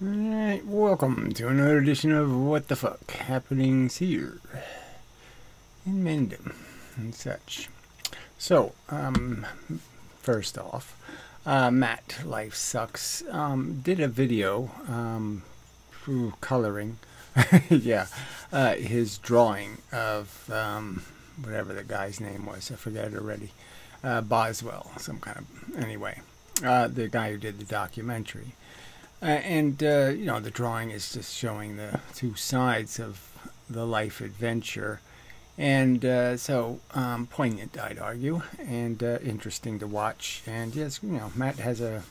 Alright, welcome to another edition of What the Fuck Happenings here in Mendham and such. So, first off, Matt, Life Sucks, did a video, coloring, yeah, his drawing of, whatever the guy's name was, I forget it already, Boswell, some kind of, anyway, the guy who did the documentary. You know, the drawing is just showing the two sides of the life adventure. And so poignant, I'd argue, and interesting to watch. And yes, you know, Matt has a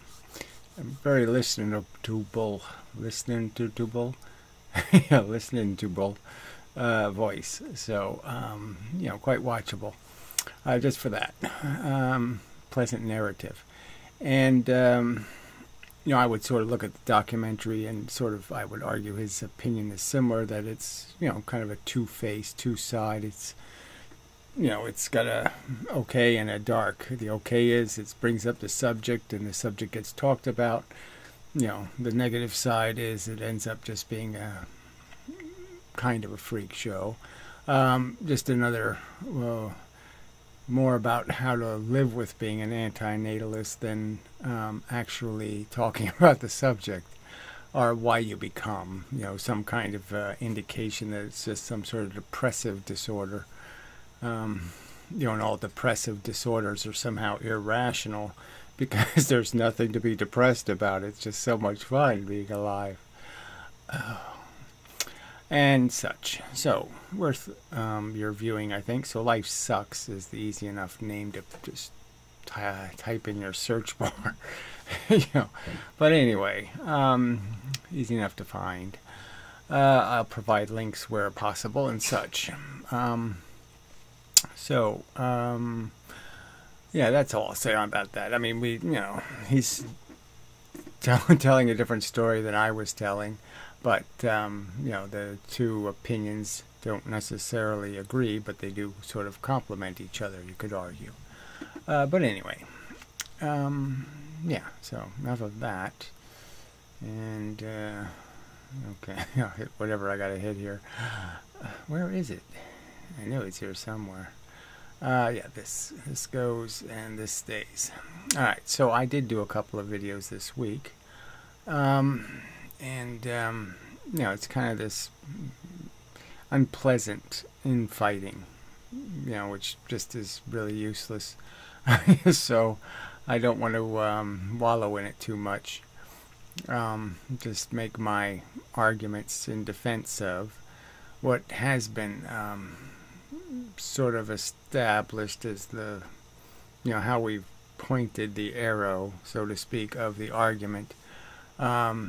very listenable, voice. So, you know, quite watchable just for that. Pleasant narrative. And you know, I would sort of look at the documentary and sort of, I would argue his opinion is similar, that it's, you know, kind of a two-faced, two-side. It's, you know, it's got a okay and a dark. The okay is it brings up the subject and the subject gets talked about. You know, the negative side is it ends up just being a kind of a freak show. Just another, well, more about how to live with being an anti-natalist than actually talking about the subject or why you become, you know, some kind of indication that it's just some sort of depressive disorder. You know, and all depressive disorders are somehow irrational because there's nothing to be depressed about. It's just so much fun being alive. And such. So, worth your viewing, I think. So, Life Sucks is the easy enough name to just type in your search bar. You know. But anyway, easy enough to find. I'll provide links where possible and such. Yeah, that's all I'll say about that. I mean, you know, he's telling a different story than I was telling. But, you know, the two opinions don't necessarily agree, but they do sort of complement each other, you could argue. But anyway, yeah, so enough of that. And, okay, I'll hit whatever I gotta hit here. Where is it? I know it's here somewhere. Yeah, this goes and this stays. Alright, so I did do a couple of videos this week. You know, it's kind of this unpleasant infighting, you know, which just is really useless. So I don't want to wallow in it too much. Just make my arguments in defense of what has been sort of established as the, you know, how we've pointed the arrow, so to speak, of the argument. How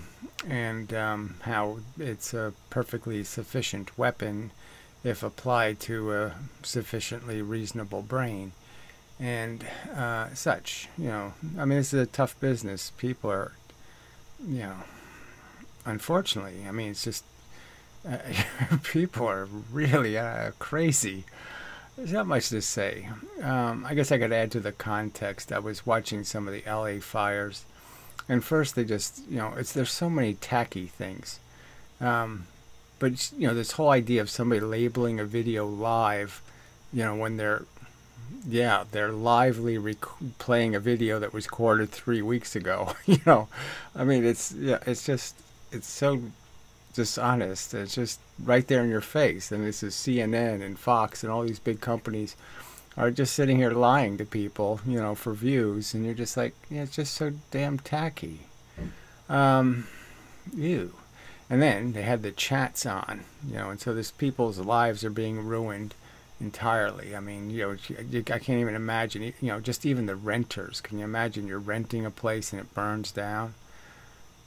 it's a perfectly sufficient weapon if applied to a sufficiently reasonable brain and such. You know, I mean, this is a tough business. People are, you know, unfortunately, I mean, it's just people are really crazy. There's not much to say. I guess I could add to the context. I was watching some of the LA fires. And first they just, you know, there's so many tacky things. But, you know, this whole idea of somebody labeling a video live, you know, when they're lively playing a video that was recorded 3 weeks ago, you know. I mean, it's so dishonest. It's just right there in your face. And this is CNN and Fox and all these big companies are just sitting here lying to people, you know, for views, and you're just like, yeah, it's just so damn tacky. Ew. And then they had the chats on, you know, and so these people's lives are being ruined entirely. I mean, you know, I can't even imagine, you know, just even the renters. Can you imagine you're renting a place and it burns down?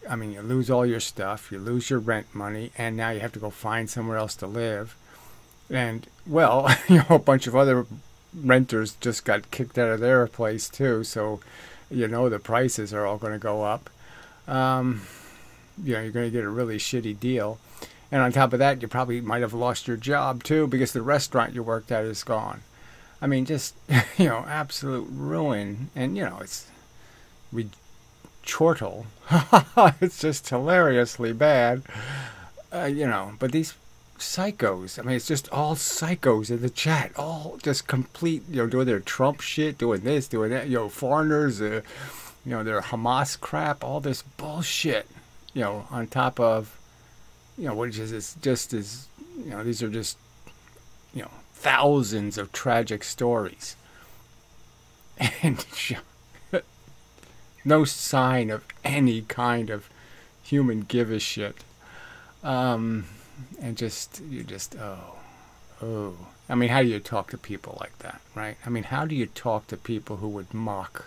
I mean, you lose all your stuff, you lose your rent money, and now you have to go find somewhere else to live. And, well, you know, a bunch of other renters just got kicked out of their place too, so you know the prices are all going to go up. You know, you're going to get a really shitty deal, and on top of that, you probably might have lost your job too because the restaurant you worked at is gone. I mean, just you know, absolute ruin. And you know, it's chortle. It's just hilariously bad. But these psychos, I mean, it's just all psychos in the chat, all just complete, doing their Trump shit, doing this, doing that, foreigners, their Hamas crap, all this bullshit, on top of, which is just as, these are just, thousands of tragic stories. And no sign of any kind of human give a shit. And oh. I mean, how do you talk to people like that, right? I mean, how do you talk to people who would mock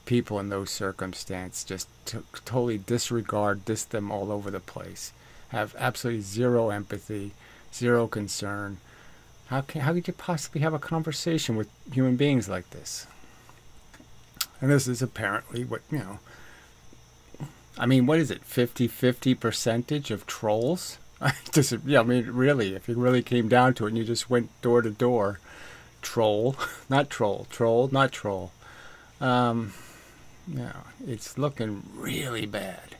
people in those circumstances, just totally disregard, diss them all over the place, have absolutely zero empathy, zero concern? How could you possibly have a conversation with human beings like this? And this is apparently what, I mean, what is it, 50-50 percentage of trolls? I mean, really, if it really came down to it and you just went door to door, troll, not troll, troll, not troll. It's looking really bad.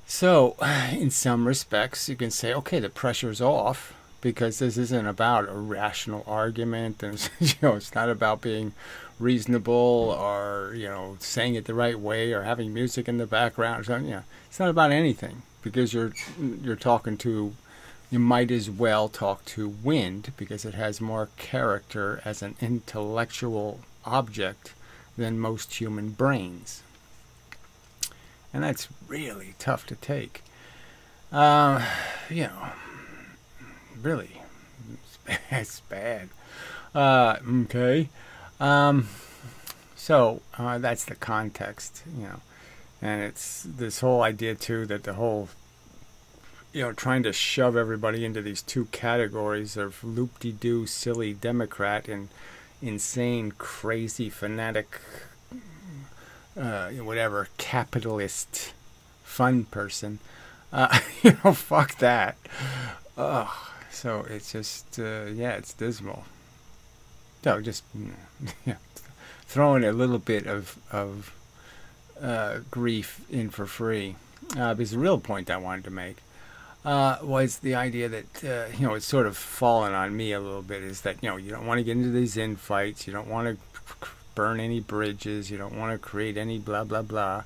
So, in some respects, you can say, okay, the pressure's off, because this isn't about a rational argument, and it's not about being reasonable or saying it the right way or having music in the background or something. It's not about anything, because you're talking to, you might as well talk to wind, because it has more character as an intellectual object than most human brains, and that's really tough to take. Really, it's bad. Okay. So that's the context, and it's this whole idea too that the whole, trying to shove everybody into these two categories of loop-de-doo, silly Democrat and insane, crazy, fanatic, whatever, capitalist, fun person. Fuck that. Ugh. So it's just, it's dismal. So just, throwing a little bit of grief in for free. Because the real point I wanted to make was the idea that, it's sort of fallen on me a little bit, is that, you don't want to get into these infights, you don't want to burn any bridges, you don't want to create any blah, blah, blah,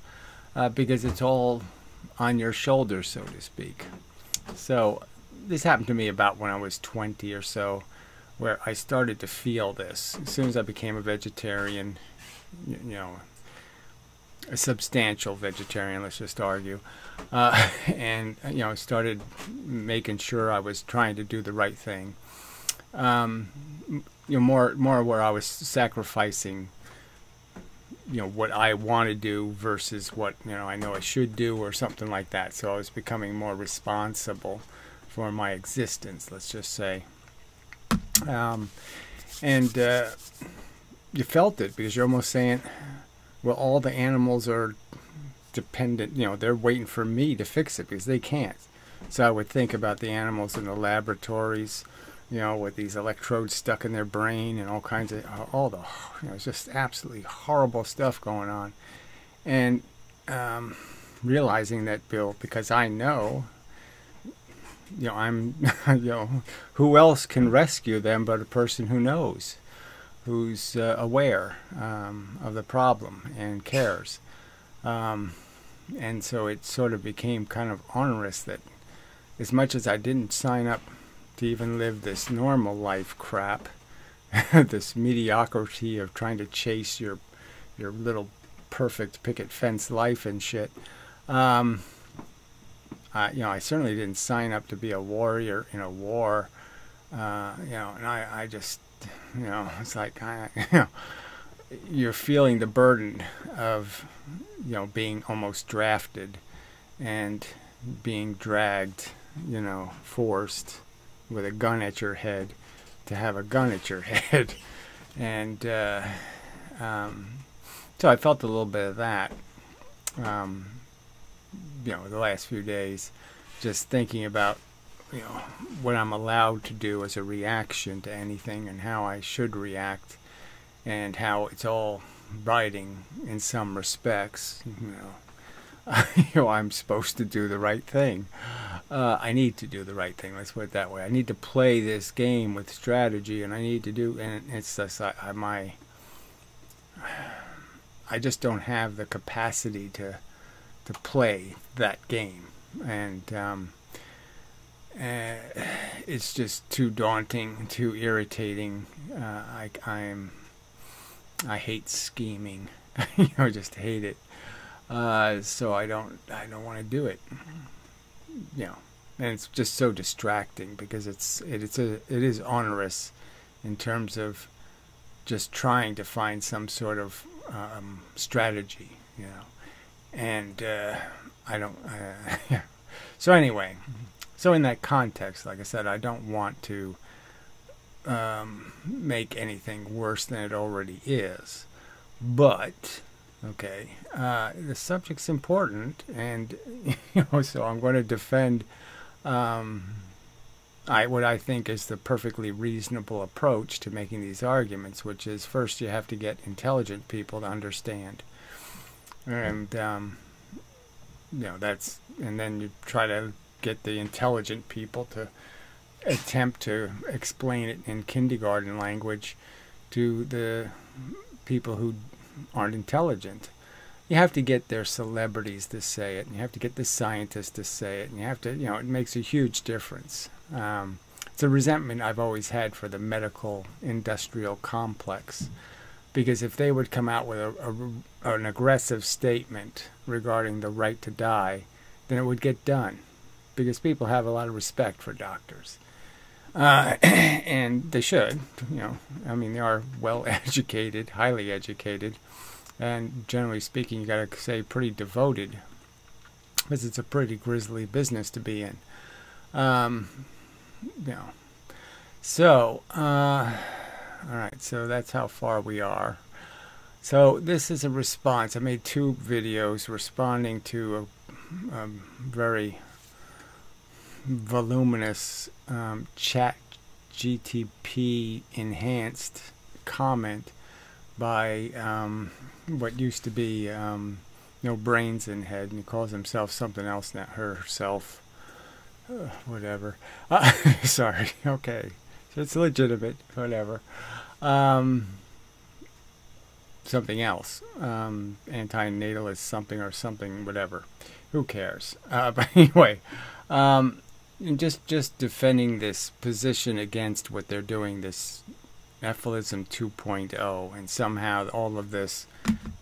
because it's all on your shoulders, so to speak. So this happened to me about when I was 20 or so, where I started to feel this. As soon as I became a vegetarian, a substantial vegetarian, let's just argue, and started making sure I was trying to do the right thing. More where I was sacrificing, what I want to do versus what I know I should do, or something like that. So I was becoming more responsible for my existence, let's just say. And you felt it, because you're almost saying, well, all the animals are dependent, they're waiting for me to fix it, because they can't. So I would think about the animals in the laboratories, with these electrodes stuck in their brain and all kinds of, it's just absolutely horrible stuff going on. And realizing that, Bill, because I know, I'm, who else can rescue them but a person who knows, who's aware of the problem and cares. And so it sort of became kind of onerous that, as much as I didn't sign up to even live this normal life crap, this mediocrity of trying to chase your little perfect picket fence life and shit, I certainly didn't sign up to be a warrior in a war, and I just, it's like, you're feeling the burden of, being almost drafted and being dragged, forced with a gun at your head to have a gun at your head. And so I felt a little bit of that, the last few days, just thinking about, what I'm allowed to do as a reaction to anything, and how I should react, and how it's all writing in some respects. I'm supposed to do the right thing. I need to do the right thing. Let's put it that way. I need to play this game with strategy, and I need to do. And it's just I just don't have the capacity to play that game, and it's just too daunting, too irritating. I hate scheming. Just hate it. So I don't want to do it. And it's just so distracting because it is onerous in terms of just trying to find some sort of strategy, and I don't. Yeah. So anyway, so in that context, like I said, I don't want to make anything worse than it already is, but. Okay, the subject's important, and so I'm going to defend what I think is the perfectly reasonable approach to making these arguments, which is first you have to get intelligent people to understand, and and then you try to get the intelligent people to attempt to explain it in kindergarten language to the people who aren't intelligent. You have to get their celebrities to say it, and you have to get the scientists to say it, and you have to, it makes a huge difference. It's a resentment I've always had for the medical industrial complex, because if they would come out with an aggressive statement regarding the right to die, then it would get done, because people have a lot of respect for doctors. And they should, they are well educated, highly educated, and generally speaking, you got to say pretty devoted, because it's a pretty grisly business to be in. So, all right, so that's how far we are. So this is a response. I made 2 videos responding to a very voluminous chat GTP enhanced comment by what used to be no brains in head, and he calls himself something else, not herself, whatever. Sorry. Okay, so it's legitimate, whatever. Something else, antinatalist something or something, whatever, who cares. But anyway, just defending this position against what they're doing, this Nephilism 2.0, and somehow all of this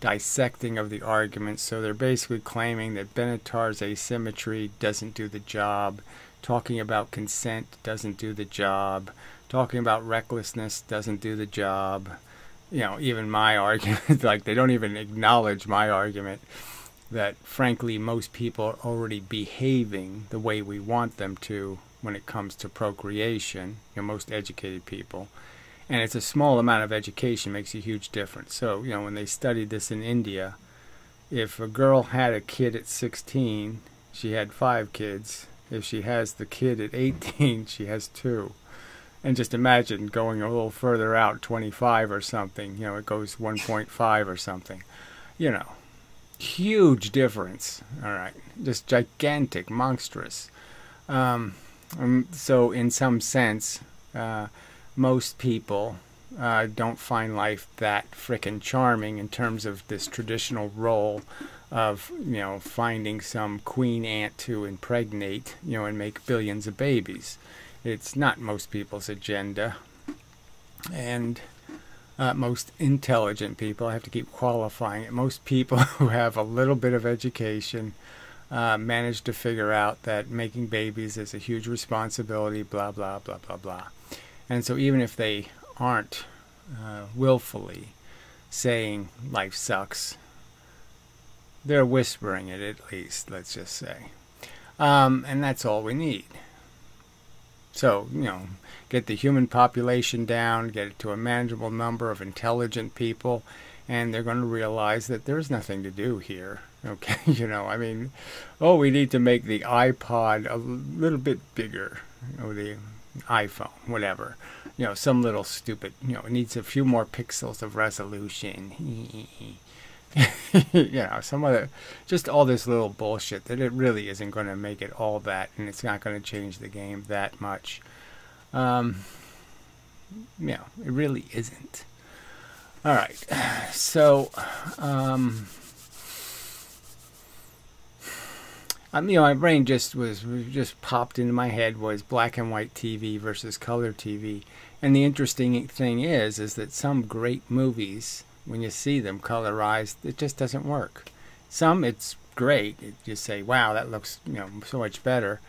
dissecting of the arguments. So they're basically claiming that Benatar's asymmetry doesn't do the job, talking about consent doesn't do the job, talking about recklessness doesn't do the job. Even my argument, like they don't even acknowledge my argument that frankly most people are already behaving the way we want them to when it comes to procreation, most educated people. And it's a small amount of education makes a huge difference. So, when they studied this in India, if a girl had a kid at 16, she had 5 kids. If she has the kid at 18, she has 2. And just imagine going a little further out, 25 or something, it goes 1.5 or something. Huge difference. All right. Just gigantic, monstrous. So in some sense, most people don't find life that frickin' charming in terms of this traditional role of, finding some queen ant to impregnate, and make billions of babies. It's not most people's agenda. And most intelligent people, I have to keep qualifying it, most people who have a little bit of education manage to figure out that making babies is a huge responsibility, blah, blah, blah, blah, blah. And so even if they aren't willfully saying life sucks, they're whispering it at least, let's just say. And that's all we need. So, get the human population down, get it to a manageable number of intelligent people, and they're going to realize that there's nothing to do here. Okay, we need to make the iPod a little bit bigger, or the iPhone, whatever. some little stupid, it needs a few more pixels of resolution. Some other, just all this little bullshit that it really isn't going to make it all that, and it's not going to change the game that much. It really isn't. All right, so my brain just popped into my head was black and white TV versus color TV, and the interesting thing is that some great movies, when you see them colorized, it just doesn't work. Some it's great, you say, wow, that looks so much better,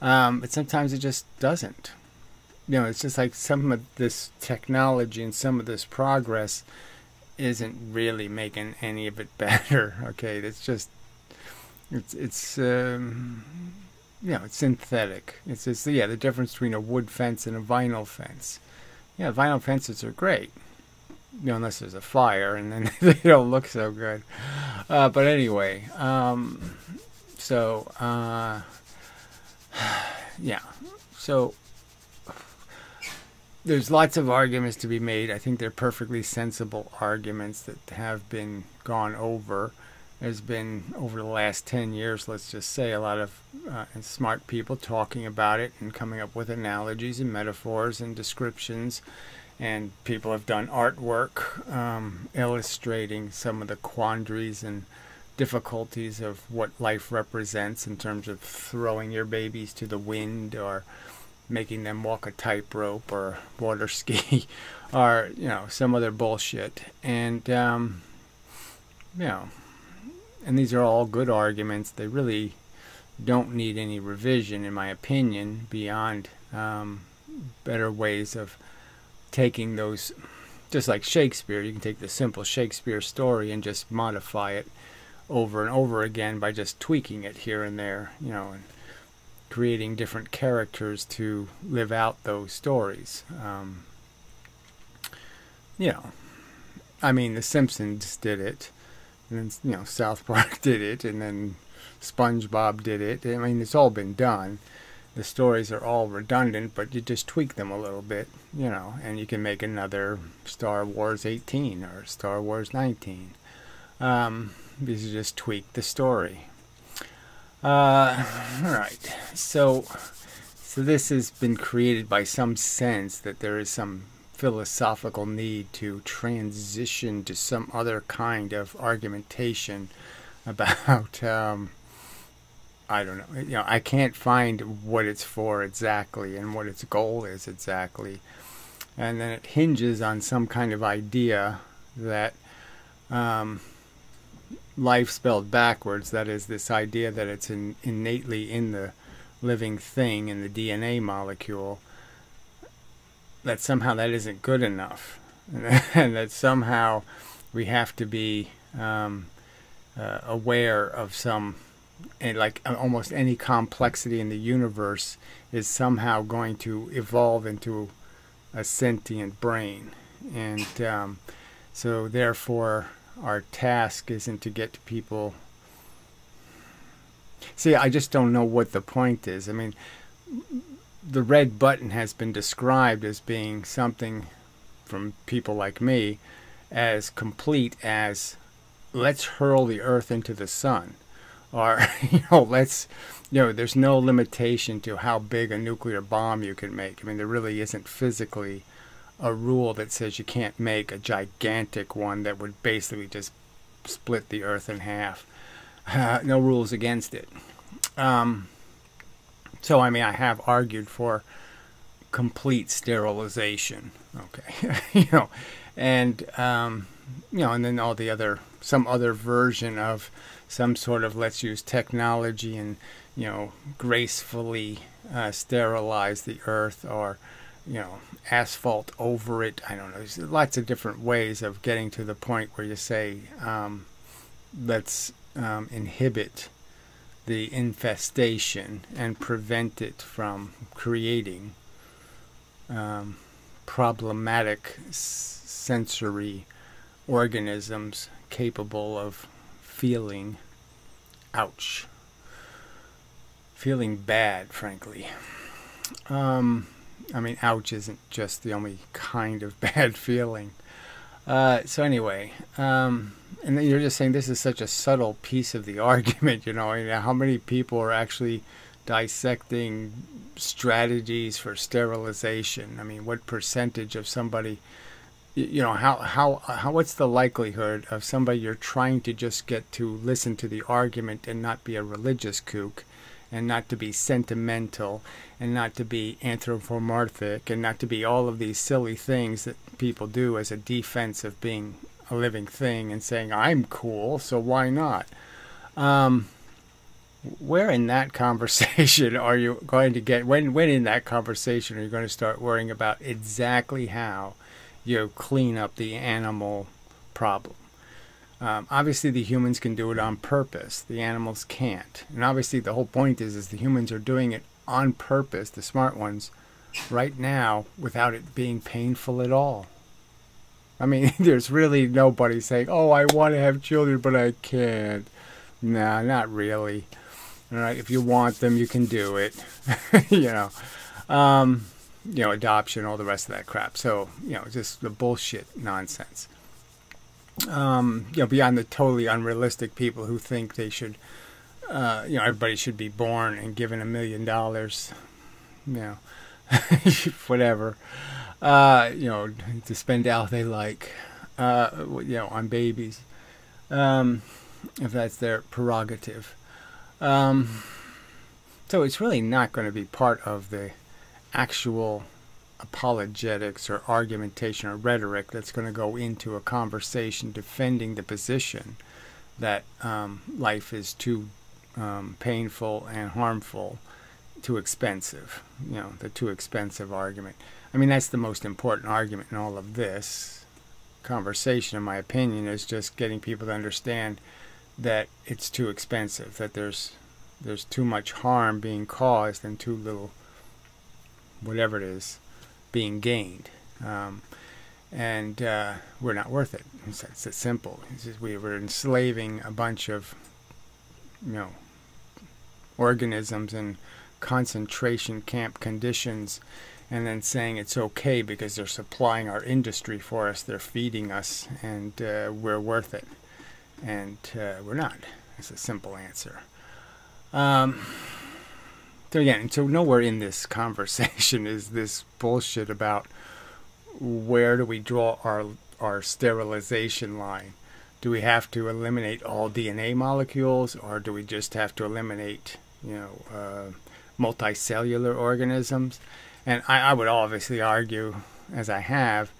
but sometimes it just doesn't. It's just like some of this technology and some of this progress isn't really making any of it better. Okay, it's just it's synthetic. It's just the difference between a wood fence and a vinyl fence. Vinyl fences are great, unless there's a fire, and then they don't look so good. But anyway, so there's lots of arguments to be made. I think they're perfectly sensible arguments that have been gone over. There's been, over the last 10 years, let's just say, a lot of smart people talking about it and coming up with analogies and metaphors and descriptions. And people have done artwork illustrating some of the quandaries and difficulties of what life represents in terms of throwing your babies to the wind, or making them walk a tightrope, or water ski, or some other bullshit. And and these are all good arguments. They really don't need any revision, in my opinion, beyond better ways of taking those. Just like Shakespeare, you can take the simple Shakespeare story and just modify it over and over again by just tweaking it here and there, and creating different characters to live out those stories. The Simpsons did it, and then South Park did it, and then SpongeBob did it. It's all been done. The stories are all redundant, but you just tweak them a little bit, and you can make another Star Wars 18 or Star Wars 19. Because you just tweak the story. Alright, so this has been created by some sense that there is some philosophical need to transition to some other kind of argumentation about, I don't know, I can't find what it's for exactly and what its goal is exactly. And then it hinges on some kind of idea that life spelled backwards, that is, this idea that it's innately in the living thing, in the DNA molecule, that somehow that isn't good enough, and that somehow we have to be aware of some, and like almost any complexity in the universe is somehow going to evolve into a sentient brain. And so therefore our task isn't to get people. See, I just don't know what the point is. The red button has been described as being something, from people like me, as complete as, let's hurl the earth into the sun. Or, there's no limitation to how big a nuclear bomb you can make. There really isn't physically a rule that says you can't make a gigantic one that would basically just split the earth in half. No rules against it. So, I have argued for complete sterilization. Okay. And then all the other, some other version of some sort of, let's use technology and, gracefully sterilize the earth, or, asphalt over it. I don't know. There's lots of different ways of getting to the point where you say, let's inhibit the infestation and prevent it from creating problematic sensory organisms capable of feeling, feeling bad, frankly. I mean, ouch isn't just the only kind of bad feeling. So anyway, and then you're just saying this is such a subtle piece of the argument, you know, and how many people are actually dissecting strategies for sterilization? I mean, what percentage of somebody, you know, what's the likelihood of somebody you're trying to just get to listen to the argument and not be a religious kook, and not to be sentimental, and not to be anthropomorphic, and not to be all of these silly things that people do as a defense of being a living thing and saying, I'm cool, so why not? Where in that conversation are you going to get, when in that conversation are you going to start worrying about exactly how you clean up the animal problem? Obviously the humans can do it on purpose. The animals can't. And obviously the whole point is the humans are doing it on purpose, the smart ones, right now without it being painful at all. I mean, there's really nobody saying, oh, I want to have children, but I can't. Nah, not really. All right, if you want them, you can do it. You know, adoption, all the rest of that crap. So, you know, just the bullshit nonsense. You know, beyond the totally unrealistic people who think they should, you know, everybody should be born and given $1 million, you know, whatever, you know, to spend how they like, you know, on babies, if that's their prerogative. So it's really not going to be part of the actual apologetics or argumentation or rhetoric that's going to go into a conversation defending the position that life is too painful and harmful, too expensive, you know, the too expensive argument. I mean, that's the most important argument in all of this conversation, in my opinion, is just getting people to understand that it's too expensive, that there's too much harm being caused and too little, whatever it is, being gained, and we're not worth it. It's that simple. It's just we were enslaving a bunch of, you know, organisms in concentration camp conditions, and then saying it's okay because they're supplying our industry for us, they're feeding us, and we're worth it, and we're not. It's a simple answer. So again, so nowhere in this conversation is this bullshit about where do we draw our sterilization line. Do we have to eliminate all DNA molecules, or do we just have to eliminate, you know, multicellular organisms? And I would obviously argue, as I have,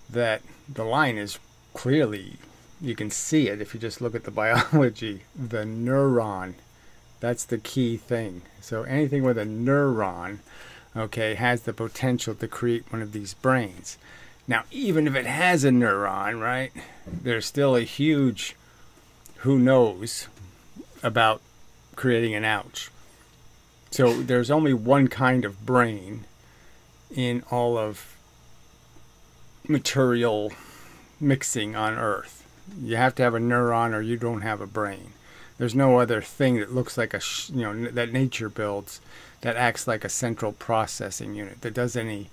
that the line is clearly, you can see it if you just look at the biology, the neuron. That's the key thing. So anything with a neuron, okay, has the potential to create one of these brains. Now, even if it has a neuron, right, there's still a huge who knows about creating an ouch. So there's only one kind of brain in all of material mixing on Earth. You have to have a neuron or you don't have a brain. There's no other thing that looks like a, you know, that nature builds that acts like a central processing unit, that does any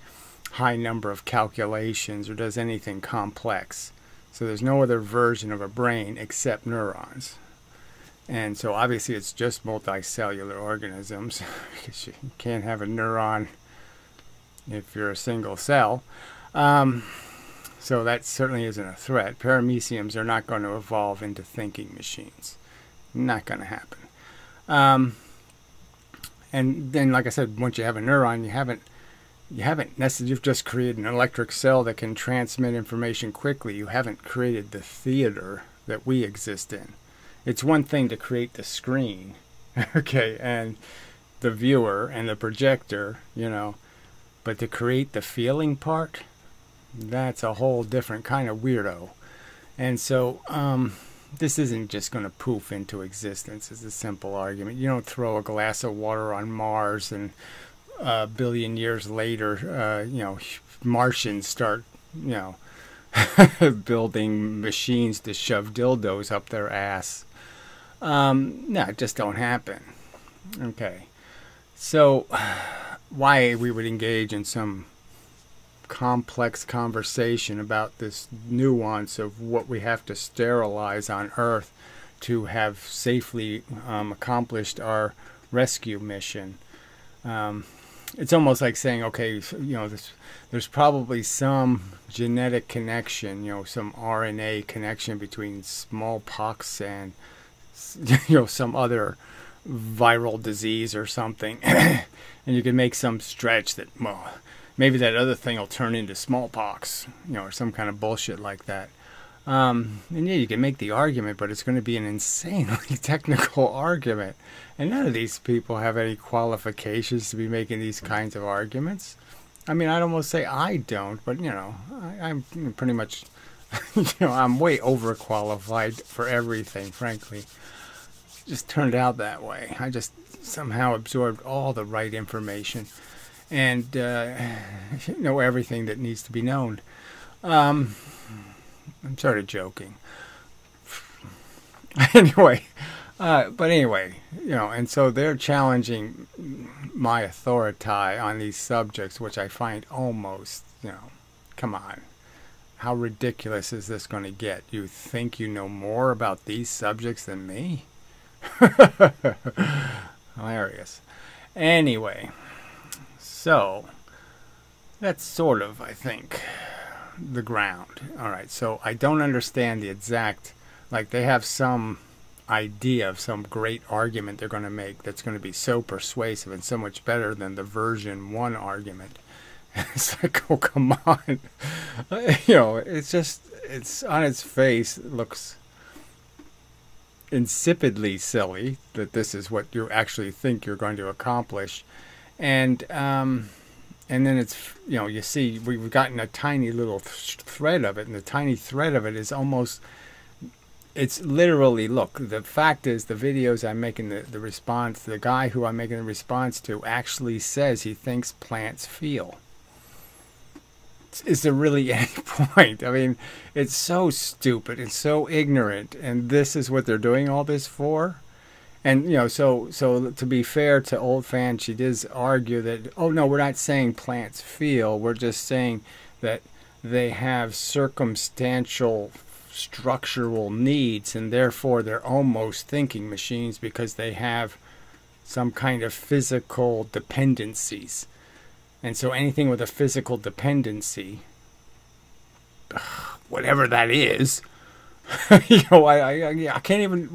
high number of calculations or does anything complex. So there's no other version of a brain except neurons. And so obviously it's just multicellular organisms, because you can't have a neuron if you're a single cell. So that certainly isn't a threat. Parameciums are not going to evolve into thinking machines. Not going to happen. And then, like I said, once you have a neuron, you've just created an electric cell that can transmit information quickly. You haven't created the theater that we exist in. It's one thing to create the screen, okay, and the viewer and the projector, you know, but to create the feeling part, that's a whole different kind of weirdo. And so, this isn't just going to poof into existence. It's a simple argument. You don't throw a glass of water on Mars and a billion years later, you know, Martians start, you know, building machines to shove dildos up their ass. No, it just don't happen. Okay. So, why we would engage in some complex conversation about this nuance of what we have to sterilize on Earth to have safely accomplished our rescue mission. It's almost like saying, okay, there's probably some genetic connection, some RNA connection between smallpox and some other viral disease or something, and you can make some stretch that, well, maybe that other thing will turn into smallpox, or some kind of bullshit like that. And yeah, you can make the argument, but it's going to be an insanely technical argument. And none of these people have any qualifications to be making these kinds of arguments. I mean, I'd almost say I don't, but, I'm pretty much, I'm way overqualified for everything, frankly. It just turned out that way. I just somehow absorbed all the right information and know everything that needs to be known. I'm sort of joking. Anyway, and so they're challenging my authority on these subjects, which I find almost, come on. How ridiculous is this going to get? You think you know more about these subjects than me? Hilarious. Anyway, so that's sort of, I think, the ground. All right, so I don't understand the exact, like they have some idea of some great argument they're going to make that's going to be so persuasive and so much better than the version 1 argument. It's like, oh, come on. It's on its face, it looks insipidly silly that this is what you actually think you're going to accomplish. And then it's, you see, we've gotten a tiny little thread of it, and the tiny thread of it is almost, it's literally, look, the fact is the videos I'm making the response, the guy who I'm making the response to actually says he thinks plants feel. Is there really any point? I mean, it's so stupid, it's so ignorant, and this is what they're doing all this for? And, so to be fair to Old Fan, she does argue that, oh, no, we're not saying plants feel. We're just saying that they have circumstantial structural needs, and therefore they're almost thinking machines because they have some kind of physical dependencies. And so anything with a physical dependency, whatever that is, I can't even,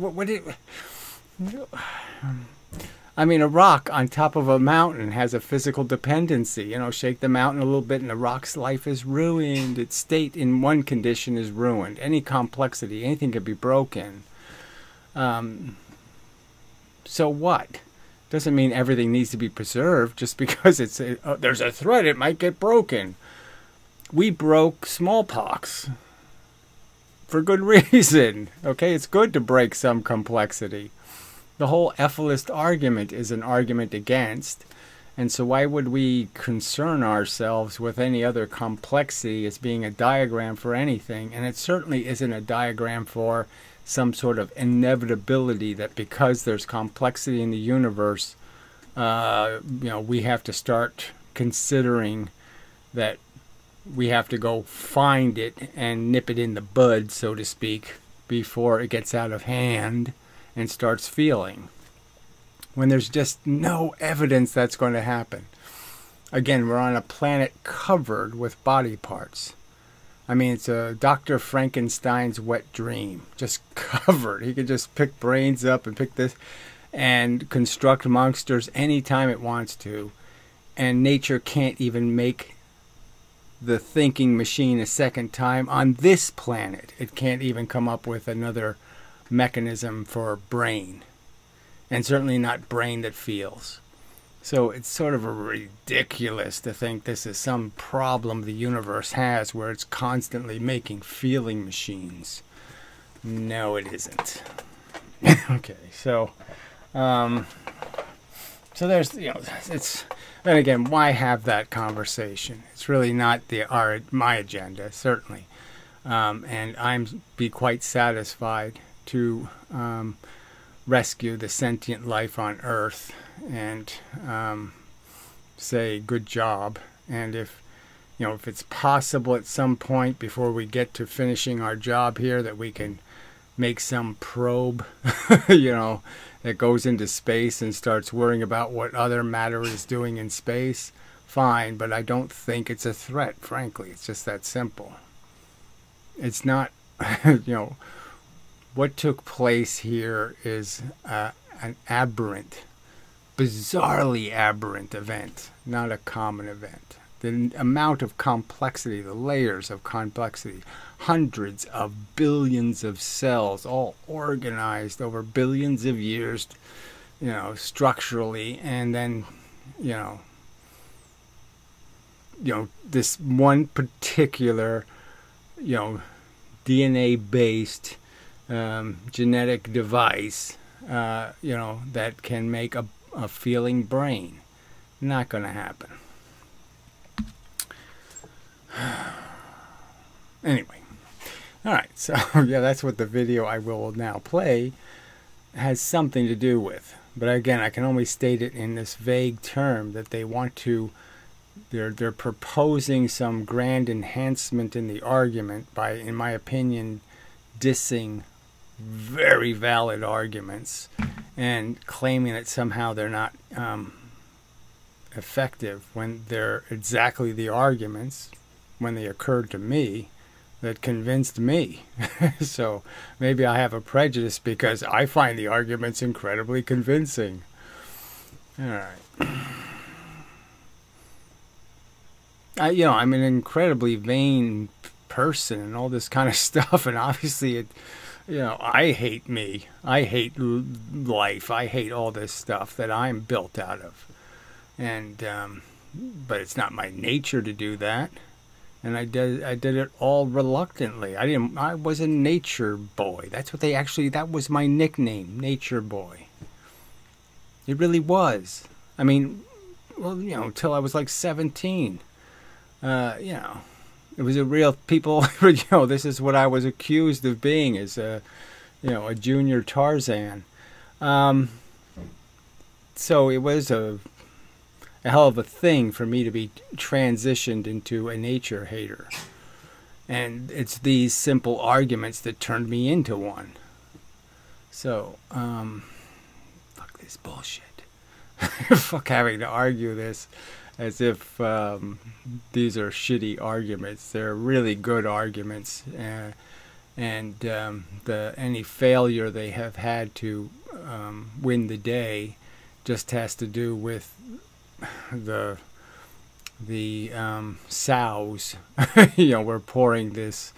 I mean, a rock on top of a mountain has a physical dependency. Shake the mountain a little bit and the rock's life is ruined. Its state in one condition is ruined. Any complexity, anything could be broken. So what? Doesn't mean everything needs to be preserved just because there's a threat it might get broken. We broke smallpox for good reason. Okay, it's good to break some complexity. The whole ethicist argument is an argument against, and so why would we concern ourselves with any other complexity as being a diagram for anything? And it certainly isn't a diagram for some sort of inevitability that because there's complexity in the universe, we have to start considering that we have to go find it and nip it in the bud, so to speak, before it gets out of hand and starts feeling. When there's just no evidence that's going to happen. Again, we're on a planet covered with body parts. I mean, it's a Dr. Frankenstein's wet dream. Just covered. He could just pick brains up and pick this and construct monsters anytime it wants to. And nature can't even make the thinking machine a second time on this planet. It can't even come up with another mechanism for brain. And certainly not brain that feels. So it's sort of ridiculous to think this is some problem the universe has where it's constantly making feeling machines. No, it isn't. Okay, so there's, it's, then again, why have that conversation? It's really not my agenda, certainly. And I'm be quite satisfied to rescue the sentient life on Earth and say good job, and if if it's possible at some point before we get to finishing our job here that we can make some probe that goes into space and starts worrying about what other matter is doing in space, fine, but I don't think it's a threat, frankly. It's just that simple. It's not, what took place here is an aberrant, bizarrely aberrant event, not a common event. The amount of complexity, the layers of complexity, hundreds of billions of cells, all organized over billions of years, structurally, and then, this one particular, DNA-based genetic device, that can make a feeling brain. Not going to happen. Anyway, all right, so yeah, that's what the video I will now play has something to do with. But again, I can only state it in this vague term that they want to, they're proposing some grand enhancement in the argument by, in my opinion, dissing very valid arguments and claiming that somehow they're not effective when they're exactly the arguments, when they occurred to me, that convinced me. So maybe I have a prejudice because I find the arguments incredibly convincing. All right. I'm an incredibly vain person and all this kind of stuff, and obviously I hate me. I hate life. I hate all this stuff that I'm built out of. And but it's not my nature to do that. And I did it all reluctantly. I was a nature boy. That's what that was my nickname, Nature Boy. It really was. I mean, well, until I was like 17. It was a real people, this is what I was accused of being, as a junior Tarzan. So it was a hell of a thing for me to be transitioned into a nature hater. And it's these simple arguments that turned me into one. So, fuck this bullshit. Fuck having to argue this as if these are shitty arguments. They're really good arguments. And any failure they have had to win the day just has to do with the sows we're pouring this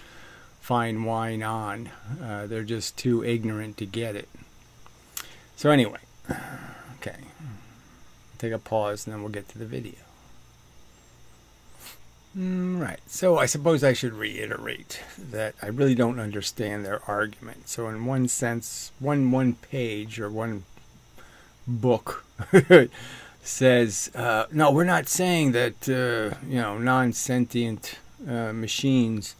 fine wine on. They're just too ignorant to get it. So anyway, okay, take a pause and then we'll get to the video. Right, so I suppose I should reiterate that I really don't understand their argument. So in one sense, one page or one book says, no, we're not saying that, non-sentient machines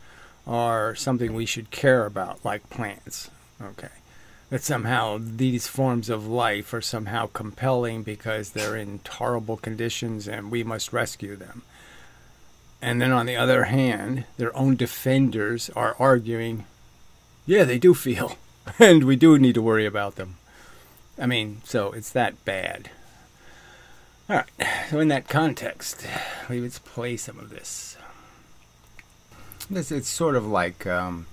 are something we should care about, like plants. Okay. That somehow these forms of life are somehow compelling because they're in horrible conditions and we must rescue them. And then on the other hand, their own defenders are arguing, yeah, they do feel, and we do need to worry about them. I mean, so it's that bad. All right, so in that context, let's play some of this. It's sort of like the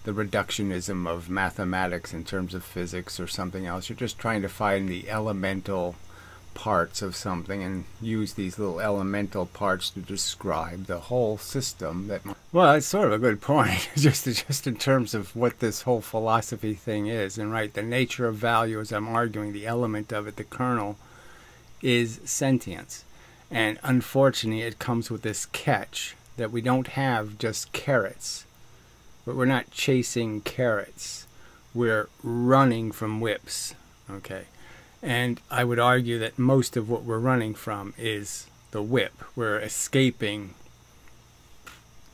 reductionism of mathematics in terms of physics or something else. You're just trying to find the elemental parts of something and use these little elemental parts to describe the whole system. Well, it's sort of a good point, just in terms of what this whole philosophy thing is. And right, the nature of value, as I'm arguing, the element of it, the kernel, is sentience. And unfortunately, it comes with this catch that we don't have just carrots. But we're not chasing carrots. We're running from whips. Okay. And I would argue that most of what we're running from is the whip. We're escaping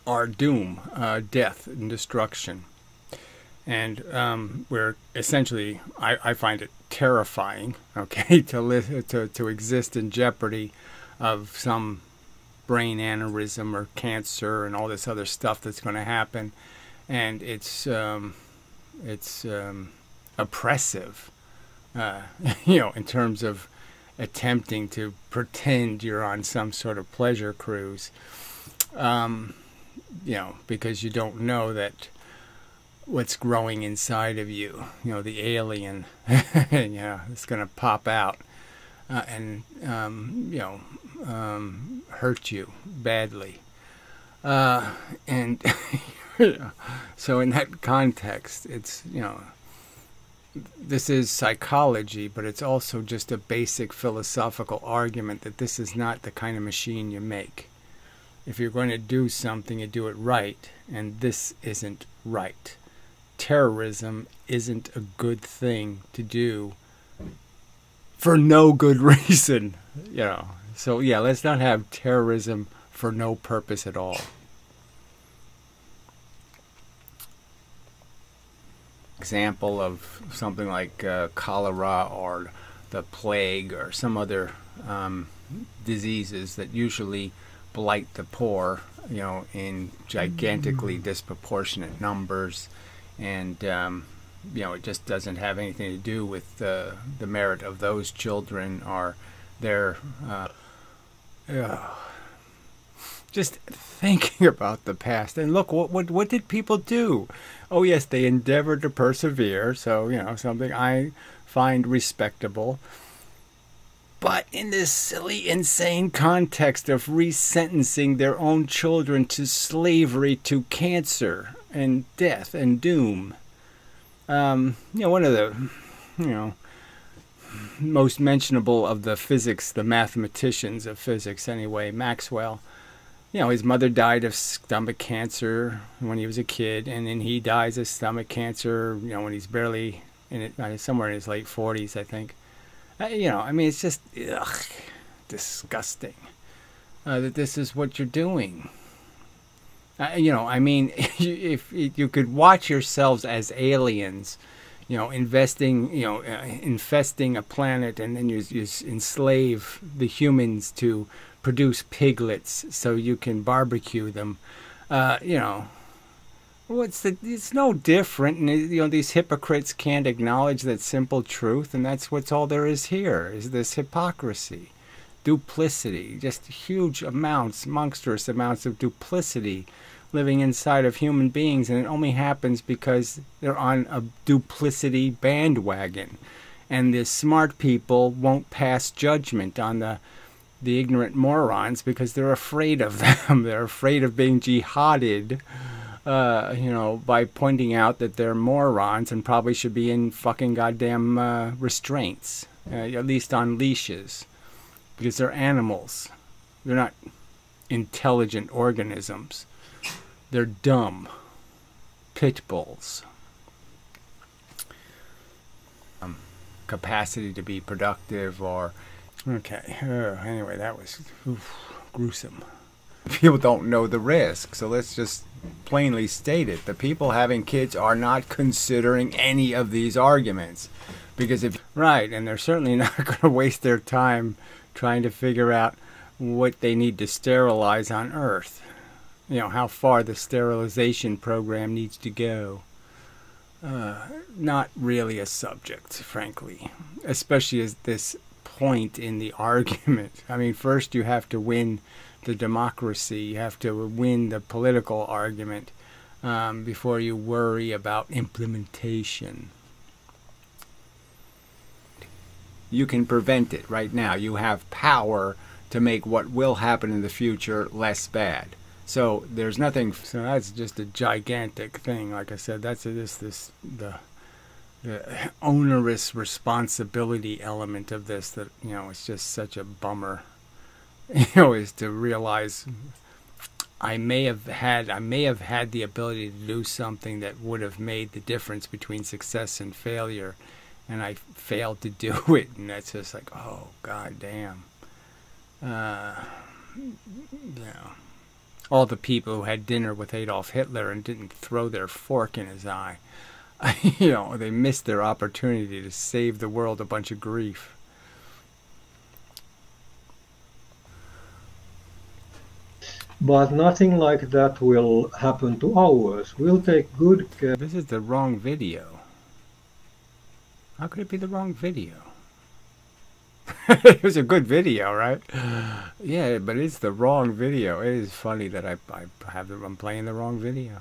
our doom, death and destruction. And we're essentially, I find it terrifying, okay, to exist in jeopardy of some brain aneurysm or cancer and all this other stuff that's going to happen, and it's oppressive, in terms of attempting to pretend you're on some sort of pleasure cruise, because you don't know that what's growing inside of you, the alien, it's going to pop out and hurt you badly. And so in that context, it's, this is psychology, but it's also just a basic philosophical argument that this is not the kind of machine you make. If you're going to do something, you do it right, and this isn't right. Terrorism isn't a good thing to do for no good reason, So yeah, let's not have terrorism for no purpose at all. Example of something like cholera or the plague or some other diseases that usually blight the poor, in gigantically disproportionate numbers, and it just doesn't have anything to do with the merit of those children or their just thinking about the past. And look, what did people do? Oh yes, they endeavored to persevere, so something I find respectable. But in this silly, insane context of resentencing their own children to slavery, to cancer and death and doom, one of the most mentionable of the physics, the mathematicians of physics anyway, Maxwell, his mother died of stomach cancer when he was a kid, and then he dies of stomach cancer, when he's barely somewhere in his late 40s, I think. It's just disgusting that this is what you're doing. If you could watch yourselves as aliens, infesting a planet, and then you enslave the humans to produce piglets so you can barbecue them. It's no different, and these hypocrites can't acknowledge that simple truth, and that's what's all there is here, is this hypocrisy, duplicity, just huge amounts, monstrous amounts of duplicity living inside of human beings, and it only happens because they're on a duplicity bandwagon, and the smart people won't pass judgment on the ignorant morons because they're afraid of them. They're afraid of being jihaded, by pointing out that they're morons and probably should be in fucking goddamn restraints, at least on leashes, because they're animals. They're not intelligent organisms. They're dumb pit bulls. Capacity to be productive or... Okay, anyway, that was gruesome. People don't know the risk, so let's just plainly state it. The people having kids are not considering any of these arguments. Because and they're certainly not going to waste their time trying to figure out what they need to sterilize on Earth. How far the sterilization program needs to go. Not really a subject, frankly. Especially at this point in the argument. First you have to win the democracy. You have to win the political argument before you worry about implementation. You can prevent it right now. You have power to make what will happen in the future less bad. So there's nothing. So that's just a gigantic thing. Like I said, that's the onerous responsibility element of this that it's just such a bummer. Is to realize I may have had the ability to do something that would have made the difference between success and failure, and I failed to do it, and that's just like, oh god damn. All the people who had dinner with Adolf Hitler and didn't throw their fork in his eye, they missed their opportunity to save the world a bunch of grief. but nothing like that will happen to ours. We'll take good care. This is the wrong video. How could it be the wrong video? It was a good video, right? Yeah, but it's the wrong video. It is funny that I'm playing the wrong video.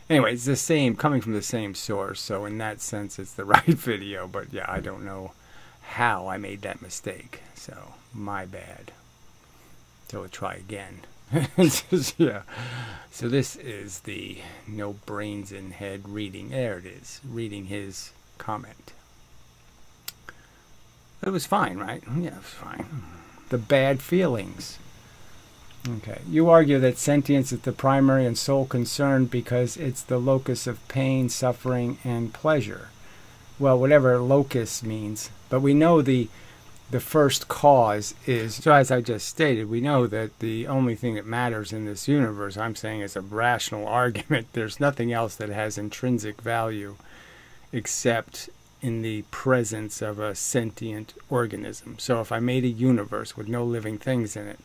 Anyway, it's the same, coming from the same source, so in that sense it's the right video, but yeah, I don't know how I made that mistake, so my bad. So we'll try again. Yeah. So this is the no brains in head reading. There it is, reading his comment. It was fine, right? Yeah, it was fine. The bad feelings. Okay. You argue that sentience is the primary and sole concern because it's the locus of pain, suffering, and pleasure. Well, whatever locus means. But we know the first cause is, so as I just stated, we know that the only thing that matters in this universe, I'm saying, is a rational argument. There's nothing else that has intrinsic value except in the presence of a sentient organism. So if I made a universe with no living things in it,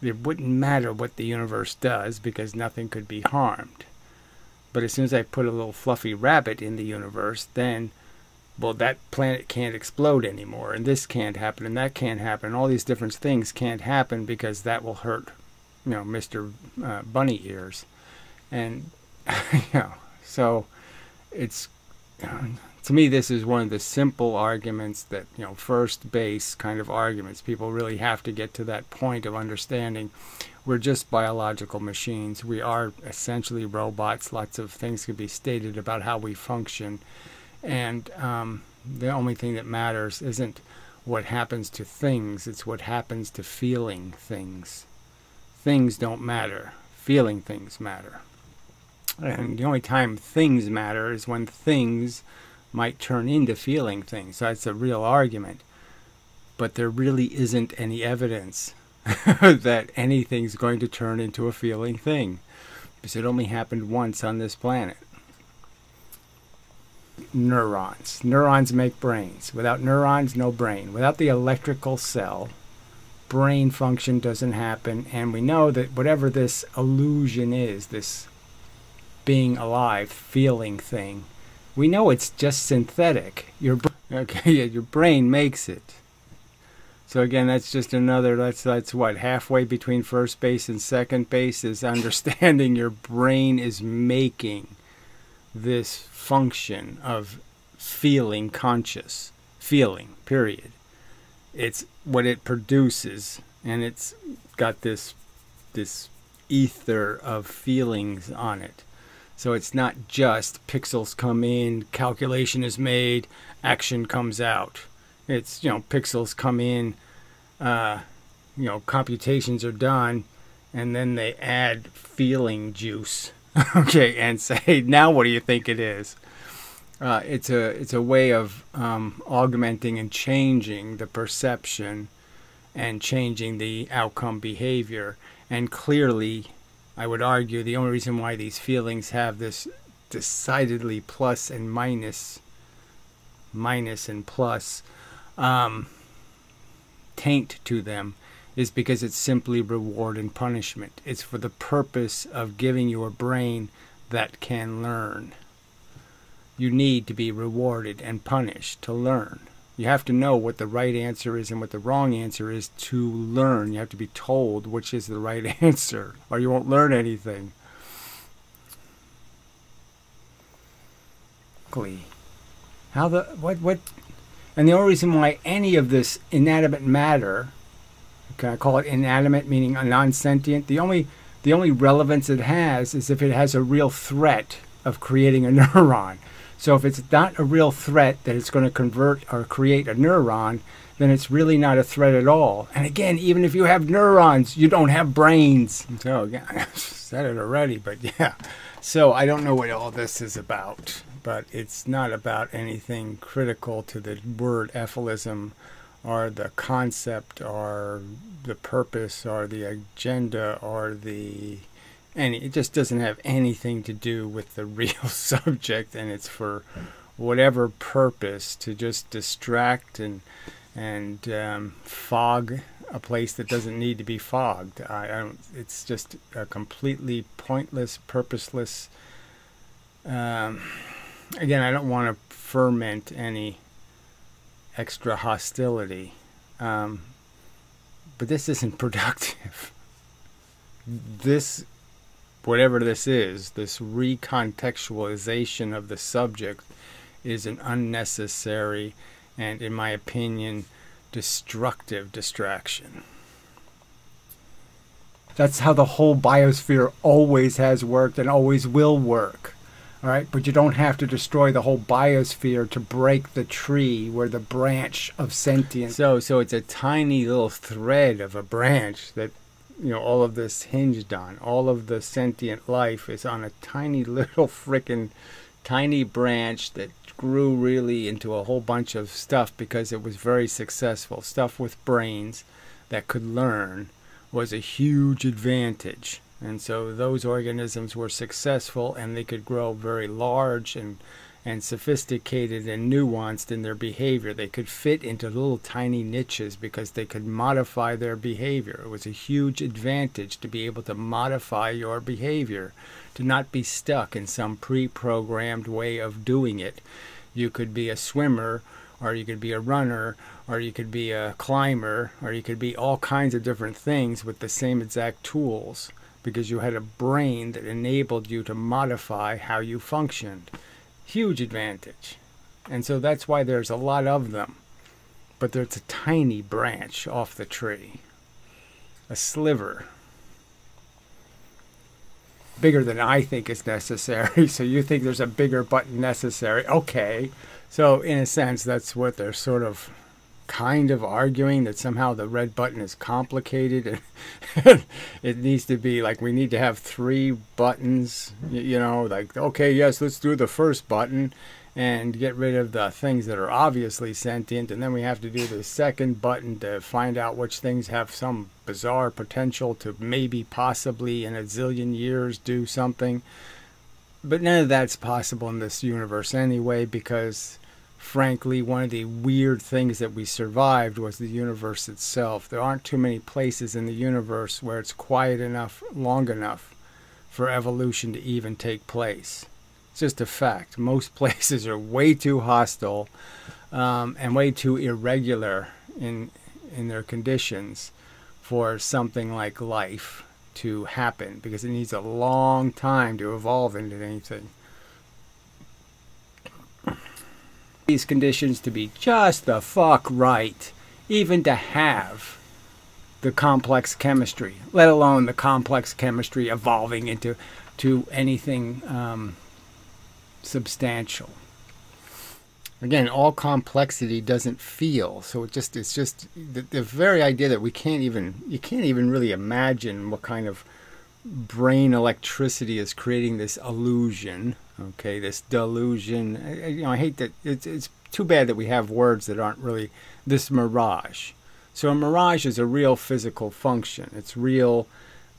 it wouldn't matter what the universe does because nothing could be harmed. But as soon as I put a little fluffy rabbit in the universe, then, well, that planet can't explode anymore, and this can't happen, and that can't happen, and all these different things can't happen because that will hurt, you know, Mr. Bunny Ears. And, you know, so it's, to me, this is one of the simple arguments that, you know, first base kind of arguments. People really have to get to that point of understanding we're just biological machines. We are essentially robots. Lots of things could be stated about how we function. And the only thing that matters isn't what happens to things. It's what happens to feeling things. Things don't matter. Feeling things matter. And the only time things matter is when things might turn into feeling things. So that's a real argument. But there really isn't any evidence that anything's going to turn into a feeling thing, because it only happened once on this planet. Neurons. Neurons make brains. Without neurons, no brain. Without the electrical cell, brain function doesn't happen. And we know that whatever this illusion is, this being alive, feeling thing, we know it's just synthetic. Your brain makes it. So again, that's just another, that's what, halfway between first base and second base is understanding your brain is making this function of feeling conscious. Feeling, period. It's what it produces, and it's got this ether of feelings on it. So it's not just pixels come in, calculation is made, action comes out. It's, you know, pixels come in, you know, computations are done, and then they add feeling juice, okay, and say, now what do you think it is? It's a way of augmenting and changing the perception and changing the outcome behavior. And clearly, I would argue the only reason why these feelings have this decidedly plus and minus and plus taint to them is because it's simply reward and punishment. It's for the purpose of giving you a brain that can learn. You need to be rewarded and punished to learn. You have to know what the right answer is and what the wrong answer is to learn. You have to be told which is the right answer, or you won't learn anything. How the what? And the only reason why any of this inanimate matter, okay, I call it inanimate, meaning a non-sentient. The only relevance it has is if it has a real threat of creating a neuron. So if it's not a real threat that it's going to convert or create a neuron, then it's really not a threat at all. And again, even if you have neurons, you don't have brains. So again, I said it already, but yeah. So I don't know what all this is about, but it's not about anything critical to the word ephilism or the concept or the purpose or the agenda or it just doesn't have anything to do with the real subject, and it's for whatever purpose to just distract and fog a place that doesn't need to be fogged. I don't. It's just a completely pointless, purposeless. Again, I don't want to ferment any extra hostility, but this isn't productive. This, whatever this is, this recontextualization of the subject is an unnecessary and, in my opinion, destructive distraction. That's how the whole biosphere always has worked and always will work. All right, but you don't have to destroy the whole biosphere to break the tree where the branch of sentience. So it's a tiny little thread of a branch that, you know, all of this hinged on. All of the sentient life is on a tiny little frickin' tiny branch that grew really into a whole bunch of stuff because it was very successful. Stuff with brains that could learn was a huge advantage. And so those organisms were successful, and they could grow very large and sophisticated and nuanced in their behavior. They could fit into little tiny niches because they could modify their behavior. It was a huge advantage to be able to modify your behavior, to not be stuck in some pre-programmed way of doing it. You could be a swimmer, or you could be a runner, or you could be a climber, or you could be all kinds of different things with the same exact tools, because you had a brain that enabled you to modify how you functioned. Huge advantage. And so that's why there's a lot of them. But there's a tiny branch off the tree. A sliver. Bigger than I think is necessary. So you think there's a bigger button necessary. Okay. So in a sense, that's what they're sort of kind of arguing, that somehow the red button is complicated and it needs to be like, we need to have 3 buttons, you know, like, okay, yes, let's do the first button and get rid of the things that are obviously sentient, and then we have to do the second button to find out which things have some bizarre potential to maybe possibly in a zillion years do something. But none of that's possible in this universe anyway, because frankly, one of the weird things that we survived was the universe itself. There aren't too many places in the universe where it's quiet enough, long enough for evolution to even take place. It's just a fact. Most places are way too hostile and way too irregular in their conditions for something like life to happen, because it needs a long time to evolve into anything. These conditions to be just the fuck right, even to have the complex chemistry, let alone the complex chemistry evolving into anything substantial. Again, all complexity doesn't feel, so it's just the very idea that you can't even really imagine what kind of brain electricity is creating this illusion, okay, this delusion. You know, I hate that. It's too bad that we have words that aren't really this mirage. So a mirage is a real physical function. It's real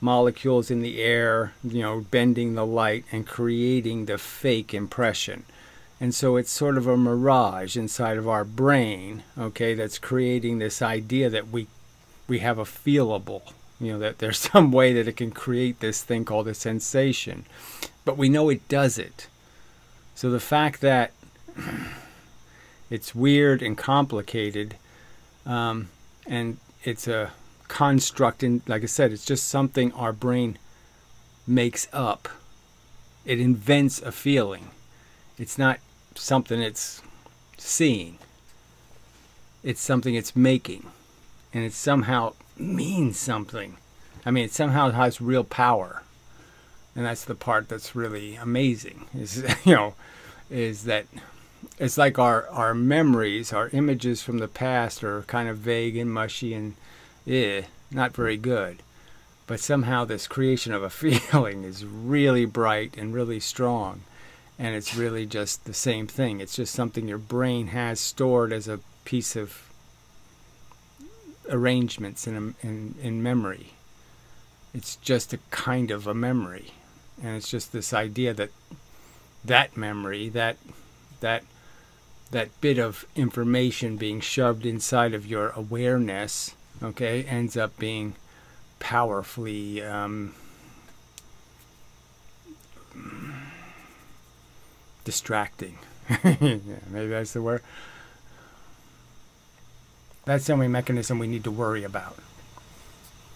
molecules in the air, you know, bending the light and creating the fake impression. And so it's sort of a mirage inside of our brain, okay, that's creating this idea that we have a feelable, you know, that there's some way that it can create this thing called a sensation. But we know it does it. So the fact that it's weird and complicated, and it's a construct, and like I said, it's just something our brain makes up. It invents a feeling. It's not something it's seeing. It's something it's making. And it somehow means something. I mean, it somehow has real power. And that's the part that's really amazing, is, you know, is that it's like our memories, our images from the past are kind of vague and mushy and not very good. But somehow this creation of a feeling is really bright and really strong. And it's really just the same thing. It's just something your brain has stored as a piece of arrangements in memory. It's just a kind of a memory. And it's just this idea that that memory, that bit of information being shoved inside of your awareness, okay, ends up being powerfully distracting. Yeah, maybe that's the word. That's the only mechanism we need to worry about.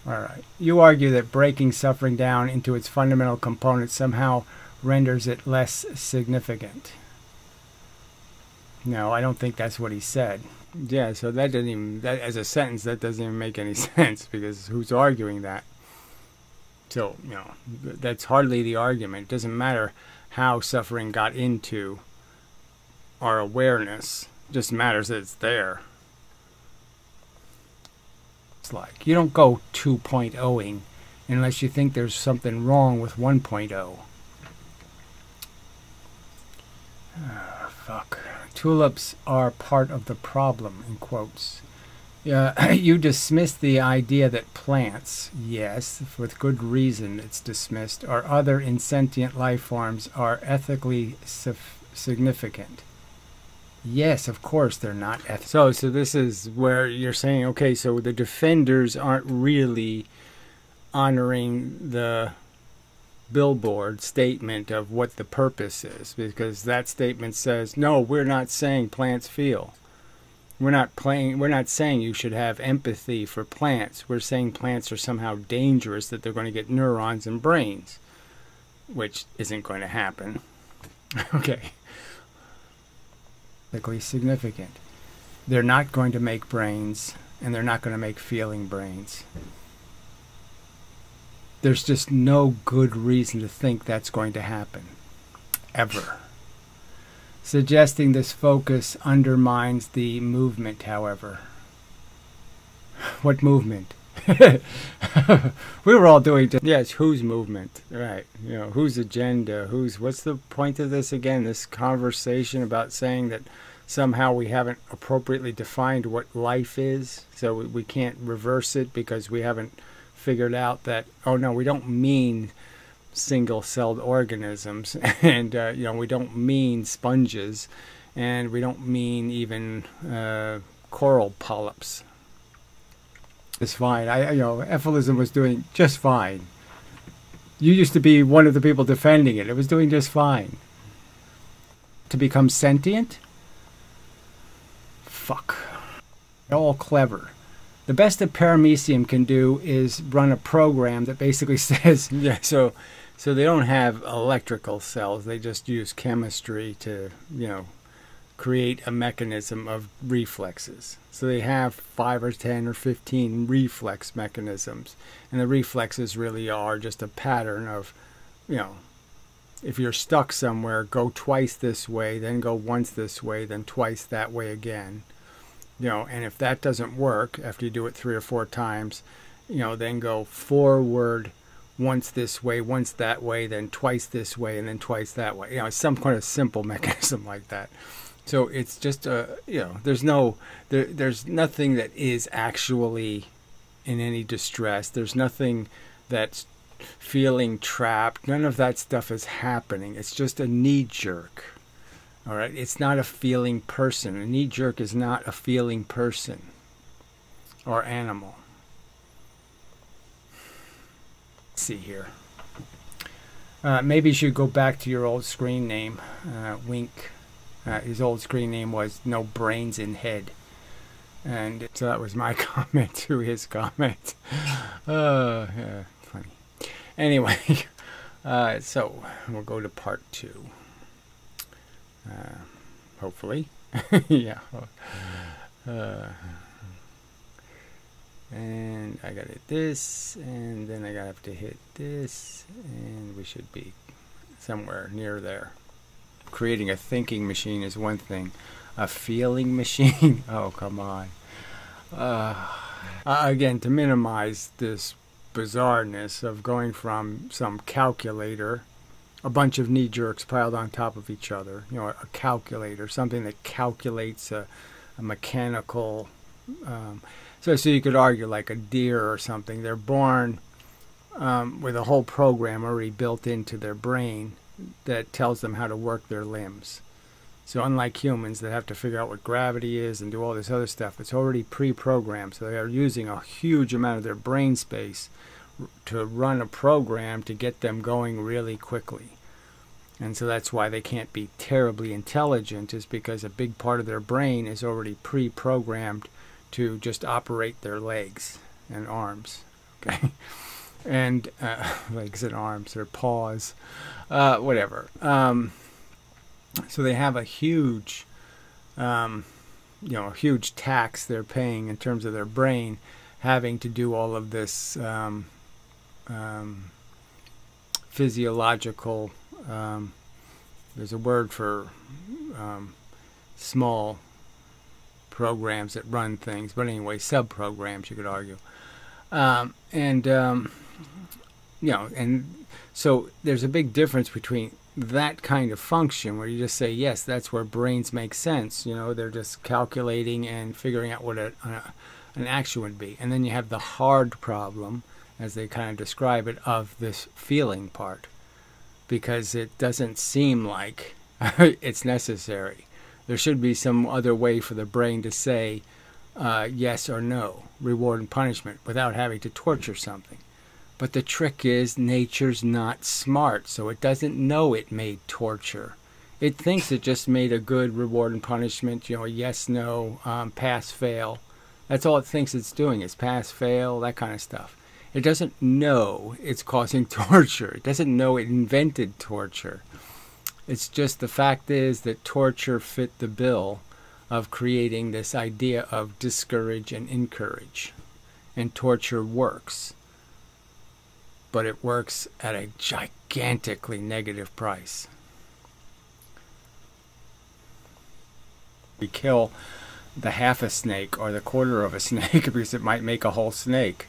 All right. You argue that breaking suffering down into its fundamental components somehow renders it less significant. No, I don't think that's what he said. Yeah, so that doesn't even, that, as a sentence, that doesn't even make any sense, because who's arguing that? So, you know, that's hardly the argument. It doesn't matter how suffering got into our awareness. It just matters that it's there. It's like, you don't go 2.0ing unless you think there's something wrong with 1.0. Fuck. Tulips are part of the problem, in quotes. You dismiss the idea that plants, yes, with good reason it's dismissed, or other insentient life forms are ethically significant. Yes, of course they're not ethical. So this is where you're saying, okay, so the defenders aren't really honoring the billboard statement of what the purpose is, because that statement says, no, we're not saying plants feel. We're not saying you should have empathy for plants. We're saying plants are somehow dangerous, that they're going to get neurons and brains, which isn't going to happen. Okay. Significant. They're not going to make brains, and they're not going to make feeling brains. There's just no good reason to think that's going to happen. Ever. Suggesting this focus undermines the movement, however. What movement? We were all doing yes, whose movement, right? You know, whose agenda, what's the point of this again? This conversation about saying that somehow we haven't appropriately defined what life is, so we can't reverse it because we haven't figured out that, oh no, we don't mean single-celled organisms, and you know, we don't mean sponges, and we don't mean even coral polyps. It's fine. You know, Ephilism was doing just fine. You used to be one of the people defending it. It was doing just fine. To become sentient? Fuck. They're all clever. The best that Paramecium can do is run a program that basically says, yeah, so they don't have electrical cells. They just use chemistry to, you know, create a mechanism of reflexes. So they have 5 or 10 or 15 reflex mechanisms. And the reflexes really are just a pattern of, you know, if you're stuck somewhere, go twice this way, then go once this way, then twice that way again. You know, and if that doesn't work, after you do it 3 or 4 times, you know, then go forward once this way, once that way, then twice this way, and then twice that way. You know, it's some kind of simple mechanism like that. So it's just you know, there's nothing that is actually in any distress. There's nothing that's feeling trapped. None of that stuff is happening. It's just a knee-jerk. All right, it's not a feeling person. A knee-jerk is not a feeling person or animal. Let's see here. Maybe you should go back to your old screen name, Wink. His old screen name was No Brains in Head. And so that was my comment to his comment. Yeah, funny. Anyway, so we'll go to part 2. Hopefully. Yeah. And I gotta hit this, and then I gotta have to hit this, and we should be somewhere near there. Creating a thinking machine is one thing. A feeling machine? Oh, come on. Again, to minimize this bizarreness of going from some calculator, a bunch of knee-jerks piled on top of each other, you know, a calculator, something that calculates a mechanical... So you could argue like a deer or something. They're born with a whole program already built into their brain that tells them how to work their limbs. So unlike humans that have to figure out what gravity is and do all this other stuff, it's already pre-programmed. So they are using a huge amount of their brain space to run a program to get them going really quickly. And so that's why they can't be terribly intelligent, is because a big part of their brain is already pre-programmed to just operate their legs and arms. Okay? And legs and arms, or paws, whatever. So they have a huge, huge tax they're paying in terms of their brain, having to do all of this physiological. There's a word for small programs that run things, but anyway, sub-programs, you could argue. And so there's a big difference between that kind of function where you just say, yes, that's where brains make sense. They're just calculating and figuring out what an action would be. And then you have the hard problem, as they kind of describe it, of this feeling part, because it doesn't seem like it's necessary. There should be some other way for the brain to say yes or no, reward and punishment, without having to torture something. But the trick is nature's not smart, so it doesn't know it made torture. It thinks it just made a good reward and punishment, a yes, no, pass, fail. That's all it thinks it's doing, is pass, fail, that kind of stuff. It doesn't know it's causing torture. It doesn't know it invented torture. It's just the fact is that torture fit the bill of creating this idea of discourage and encourage. And torture works. But it works at a gigantically negative price. We kill the half a snake or the quarter of a snake because it might make a whole snake.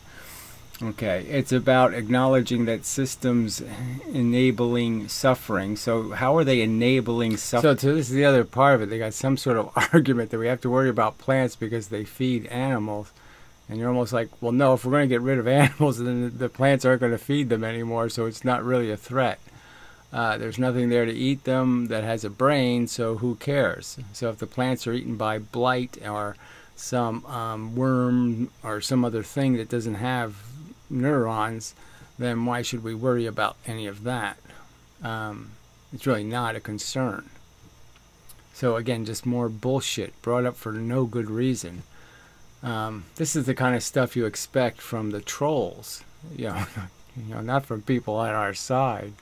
Okay, it's about acknowledging that systems enabling suffering. So how are they enabling suffering? So this is the other part of it. They got some sort of argument that we have to worry about plants because they feed animals. And you're almost like, well, no, if we're going to get rid of animals, then the plants aren't going to feed them anymore, so it's not really a threat. There's nothing there to eat them that has a brain, so who cares? So if the plants are eaten by blight or some worm or some other thing that doesn't have neurons, then why should we worry about any of that? It's really not a concern. So again, just more bullshit brought up for no good reason. This is the kind of stuff you expect from the trolls, not from people on our side.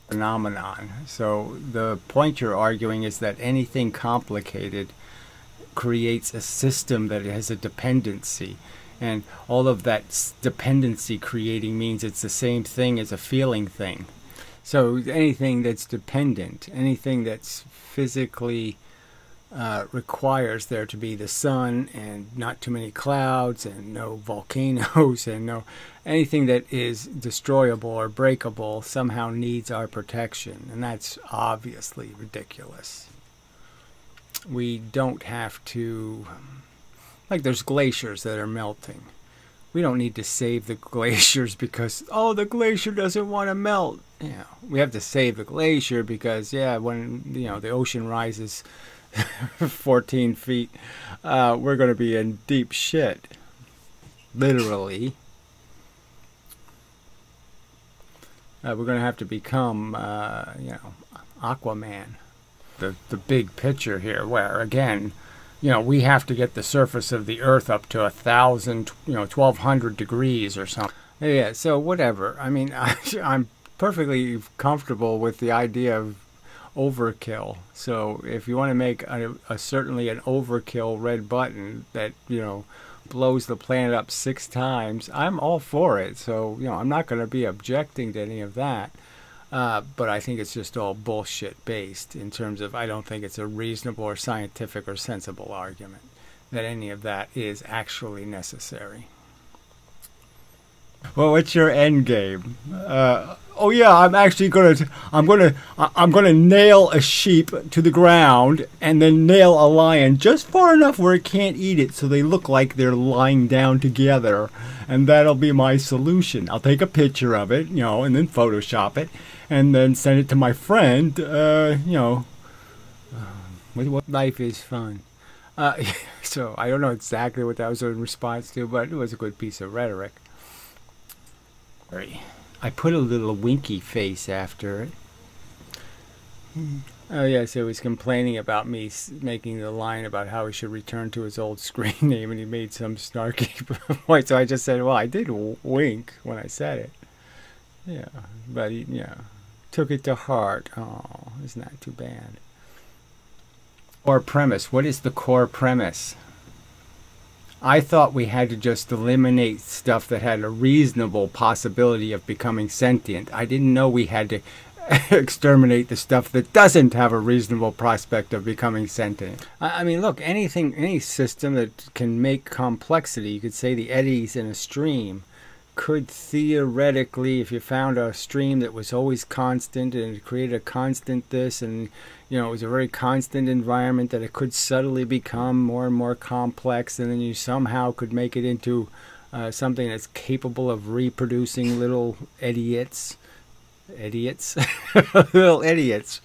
Phenomenon. So the point you're arguing is that anything complicated creates a system that has a dependency, and all of that dependency creating means it's the same thing as a feeling thing. So anything that's dependent, anything that's physically requires there to be the sun and not too many clouds and no volcanoes and no anything that is destroyable or breakable somehow needs our protection, and that's obviously ridiculous. We don't have to, like, there's glaciers that are melting. We don't need to save the glaciers because, oh, the glacier doesn't want to melt. We have to save the glacier because, when the ocean rises 14 feet, we're going to be in deep shit, literally. We're going to have to become Aquaman. The big picture here, where again, we have to get the surface of the earth up to 1,000, 1,200 degrees or something. Yeah, so whatever. I mean, I'm perfectly comfortable with the idea of overkill. So if you want to make certainly an overkill red button that blows the planet up 6 times, I'm all for it. So I'm not going to be objecting to any of that, but I think it's just all bullshit based in terms of, I don't think it's a reasonable or scientific or sensible argument that any of that is actually necessary. Well, what's your end game? oh yeah, I'm gonna nail a sheep to the ground and then nail a lion just far enough where it can't eat it, so they look like they're lying down together, and that'll be my solution. I'll take a picture of it, you know, and then Photoshop it, and then send it to my friend. You know, what life is fun. So I don't know exactly what that was in response to, but it was a good piece of rhetoric. I put a little winky face after it. Oh yes, he was complaining about me making the line about how he should return to his old screen name, and he made some snarky point. So I just said, well, I did wink when I said it. Yeah, but he, took it to heart. Oh, isn't that too bad? Core premise. What is the core premise? I thought we had to just eliminate stuff that had a reasonable possibility of becoming sentient. I didn't know we had to exterminate the stuff that doesn't have a reasonable prospect of becoming sentient. I mean, look, any system that can make complexity, you could say the eddies in a stream, could theoretically, if you found a stream that was always constant and it created a constant this, and it was a very constant environment, that it could subtly become more and more complex, and then you somehow could make it into something that's capable of reproducing little idiots, little idiots.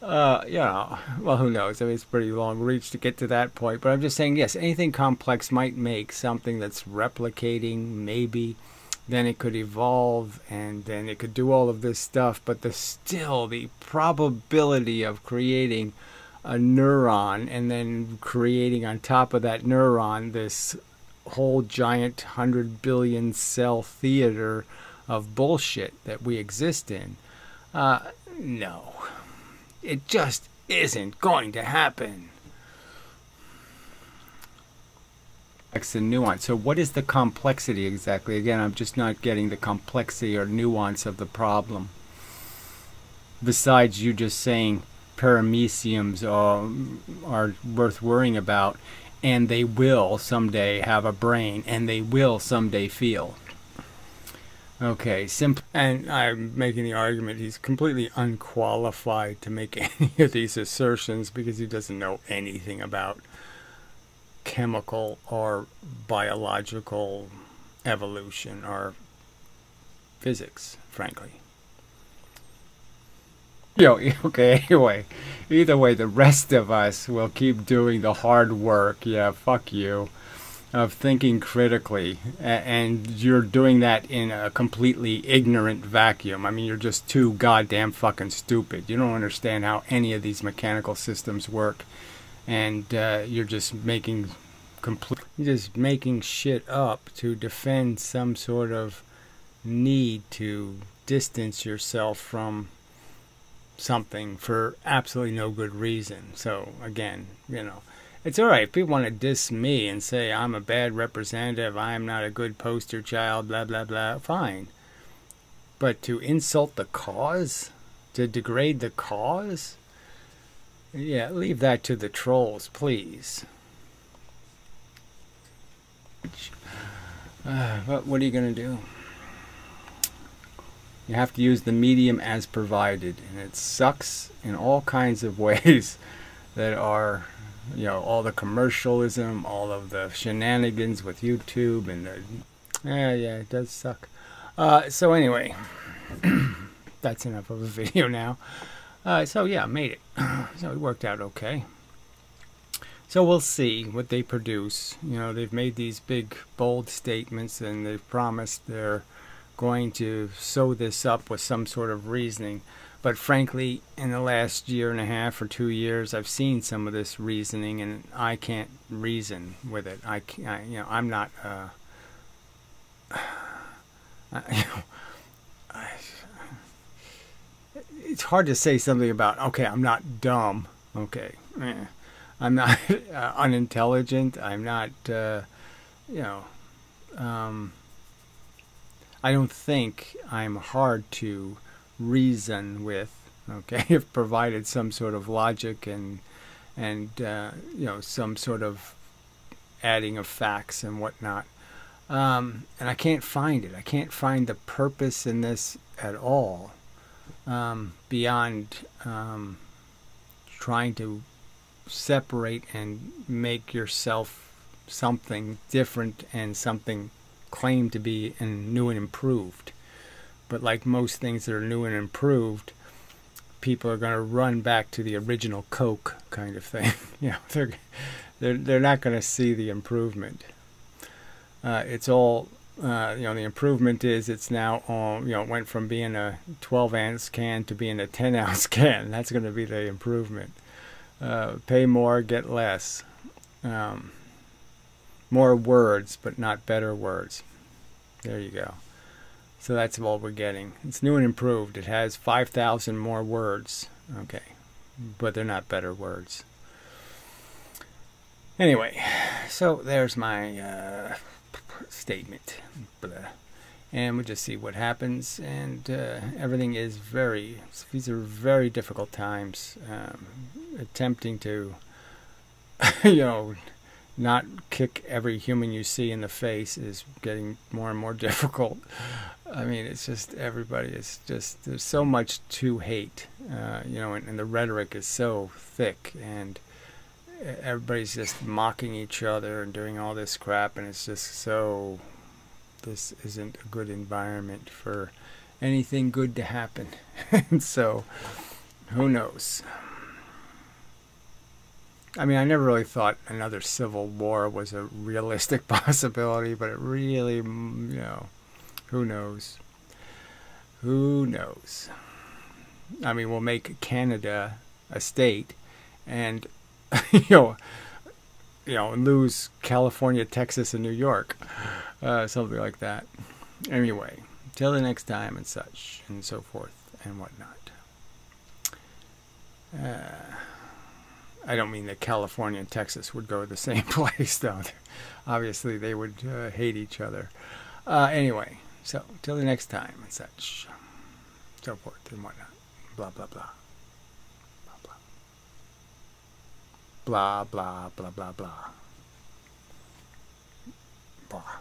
Well, who knows? I mean, it's a pretty long reach to get to that point, but I'm just saying, yes, anything complex might make something that's replicating, maybe. Then it could evolve, and then it could do all of this stuff, but still the probability of creating a neuron and then creating on top of that neuron this whole giant 100 billion cell theater of bullshit that we exist in, no, it just isn't going to happen. And nuance. So what is the complexity exactly? Again, I'm just not getting the complexity or nuance of the problem. Besides you just saying parameciums are worth worrying about, and they will someday have a brain, and they will someday feel. Okay, simple. And I'm making the argument he's completely unqualified to make any of these assertions because he doesn't know anything about chemical or biological evolution or physics, frankly. Okay, anyway, either way, the rest of us will keep doing the hard work, fuck you, of thinking critically, and you're doing that in a completely ignorant vacuum. I mean, you're just too goddamn fucking stupid. You don't understand how any of these mechanical systems work. And you're just making shit up to defend some sort of need to distance yourself from something for absolutely no good reason. So again, it's all right if people want to diss me and say I'm a bad representative, I'm not a good poster child, blah blah blah, fine. But to insult the cause, to degrade the cause, yeah, leave that to the trolls, please. But what are you going to do? You have to use the medium as provided, and it sucks in all kinds of ways that are, all the commercialism, all of the shenanigans with YouTube, and yeah, it does suck. So anyway, that's enough of a video now. So yeah, made it. So it worked out okay. So we'll see what they produce. They've made these big, bold statements, and they've promised they're going to sew this up with some sort of reasoning. But frankly, in the last year and a half or 2 years, I've seen some of this reasoning, and I can't reason with it. I'm not. It's hard to say something about, okay, I'm not dumb, okay, I'm not unintelligent, I'm not, I don't think I'm hard to reason with, okay, if provided some sort of logic and some sort of adding of facts and whatnot. And I can't find it. I can't find the purpose in this at all, beyond trying to separate and make yourself something different and something claimed to be new and improved. But like most things that are new and improved, people are going to run back to the original Coke kind of thing. They're not going to see the improvement. It's all the improvement is it's now it went from being a 12-ounce can to being a 10-ounce can. That's going to be the improvement. Pay more, get less. More words, but not better words. There you go. So that's all we're getting. It's new and improved. It has 5,000 more words. Okay. But they're not better words. Anyway, so there's my statement. And we'll just see what happens. And everything is these are very difficult times. Attempting to, not kick every human you see in the face is getting more and more difficult. I mean, it's just, everybody is just, there's so much to hate, and the rhetoric is so thick, and everybody's just mocking each other and doing all this crap, and it's just so, this isn't a good environment for anything good to happen. And so, who knows? I mean, I never really thought another civil war was a realistic possibility, but it really, who knows? Who knows? I mean, we'll make Canada a state and, lose California, Texas, and New York. Something like that. Anyway, till the next time and such and so forth and whatnot. I don't mean that California and Texas would go to the same place, though. Obviously, they would hate each other. Anyway, so till the next time and such, so forth and whatnot. Blah, blah, blah. Blah, blah. Blah, blah, blah, blah. Blah.